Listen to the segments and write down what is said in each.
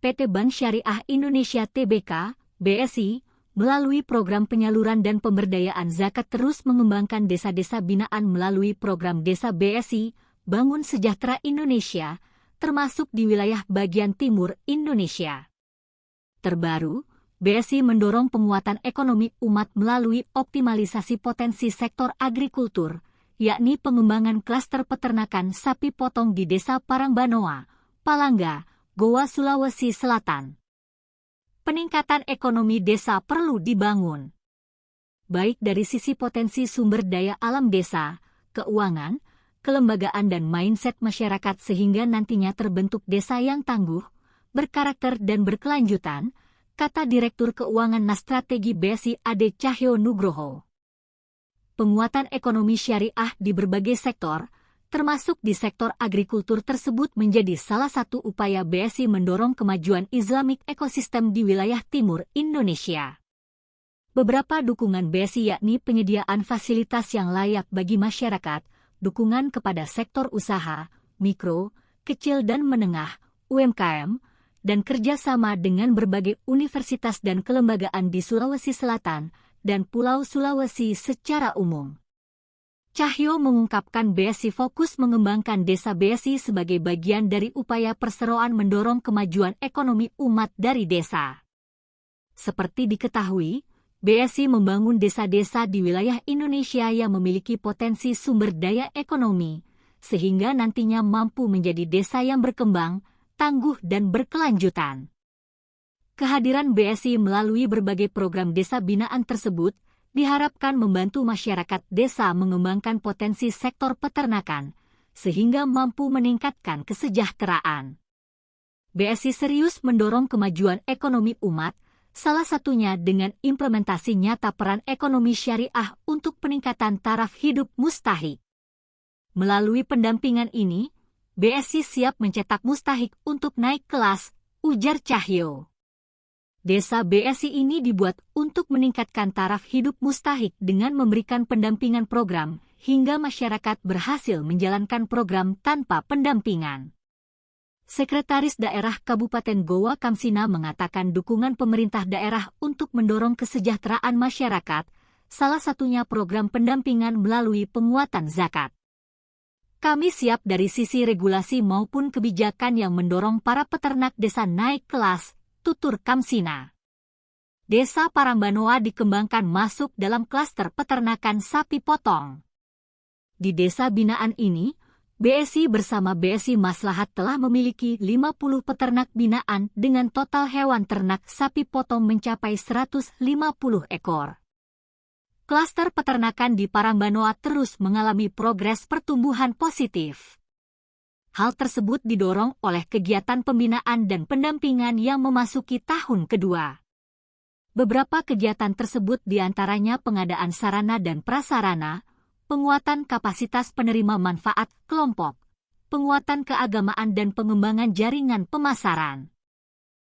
PT Bank Syariah Indonesia Tbk, BSI, melalui program penyaluran dan pemberdayaan zakat terus mengembangkan desa-desa binaan melalui program Desa BSI, Bangun Sejahtera Indonesia, termasuk di wilayah bagian timur Indonesia. Terbaru, BSI mendorong penguatan ekonomi umat melalui optimalisasi potensi sektor agrikultur, yakni pengembangan klaster peternakan sapi potong di Desa Parangbanoa, Palangga, Goa, Sulawesi Selatan. Peningkatan ekonomi desa perlu dibangun, baik dari sisi potensi sumber daya alam desa, keuangan, kelembagaan dan mindset masyarakat sehingga nantinya terbentuk desa yang tangguh, berkarakter dan berkelanjutan, kata Direktur Keuangan dan Strategi BSI Ade Cahyo Nugroho. Penguatan ekonomi syariah di berbagai sektor, termasuk di sektor agrikultur tersebut menjadi salah satu upaya BSI mendorong kemajuan Islamic ekosistem di wilayah timur Indonesia. Beberapa dukungan BSI yakni penyediaan fasilitas yang layak bagi masyarakat, dukungan kepada sektor usaha, mikro, kecil dan menengah, UMKM, dan kerjasama dengan berbagai universitas dan kelembagaan di Sulawesi Selatan dan Pulau Sulawesi secara umum. Cahyo mengungkapkan BSI fokus mengembangkan desa BSI sebagai bagian dari upaya perseroan mendorong kemajuan ekonomi umat dari desa. Seperti diketahui, BSI membangun desa-desa di wilayah Indonesia yang memiliki potensi sumber daya ekonomi, sehingga nantinya mampu menjadi desa yang berkembang, tangguh dan berkelanjutan. Kehadiran BSI melalui berbagai program desa binaan tersebut diharapkan membantu masyarakat desa mengembangkan potensi sektor peternakan, sehingga mampu meningkatkan kesejahteraan. BSI serius mendorong kemajuan ekonomi umat, salah satunya dengan implementasi nyata peran ekonomi syariah untuk peningkatan taraf hidup mustahik. Melalui pendampingan ini, BSI siap mencetak mustahik untuk naik kelas, ujar Cahyo. Desa BSI ini dibuat untuk meningkatkan taraf hidup mustahik dengan memberikan pendampingan program, hingga masyarakat berhasil menjalankan program tanpa pendampingan. Sekretaris Daerah Kabupaten Goa Kamsina mengatakan dukungan pemerintah daerah untuk mendorong kesejahteraan masyarakat, salah satunya program pendampingan melalui penguatan zakat. Kami siap dari sisi regulasi maupun kebijakan yang mendorong para peternak desa naik kelas, tutur Kamsina. Desa Parangbanoa dikembangkan masuk dalam klaster peternakan sapi potong. Di desa binaan ini, BSI bersama BSI Maslahat telah memiliki 50 peternak binaan dengan total hewan ternak sapi potong mencapai 150 ekor. Klaster peternakan di Parangbanoa terus mengalami progres pertumbuhan positif. Hal tersebut didorong oleh kegiatan pembinaan dan pendampingan yang memasuki tahun kedua. Beberapa kegiatan tersebut diantaranya pengadaan sarana dan prasarana, penguatan kapasitas penerima manfaat kelompok, penguatan keagamaan dan pengembangan jaringan pemasaran.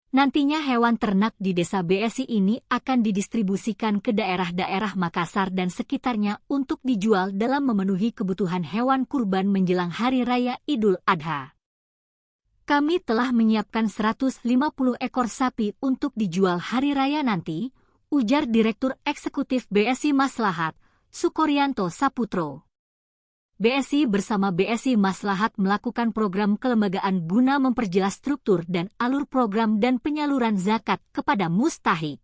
Nantinya hewan ternak di desa BSI ini akan didistribusikan ke daerah-daerah Makassar dan sekitarnya untuk dijual dalam memenuhi kebutuhan hewan kurban menjelang Hari Raya Idul Adha. Kami telah menyiapkan 150 ekor sapi untuk dijual hari raya nanti, ujar Direktur Eksekutif BSI Maslahat, Sukoryanto Saputro. BSI bersama BSI Maslahat melakukan program kelembagaan guna memperjelas struktur dan alur program dan penyaluran zakat kepada mustahik.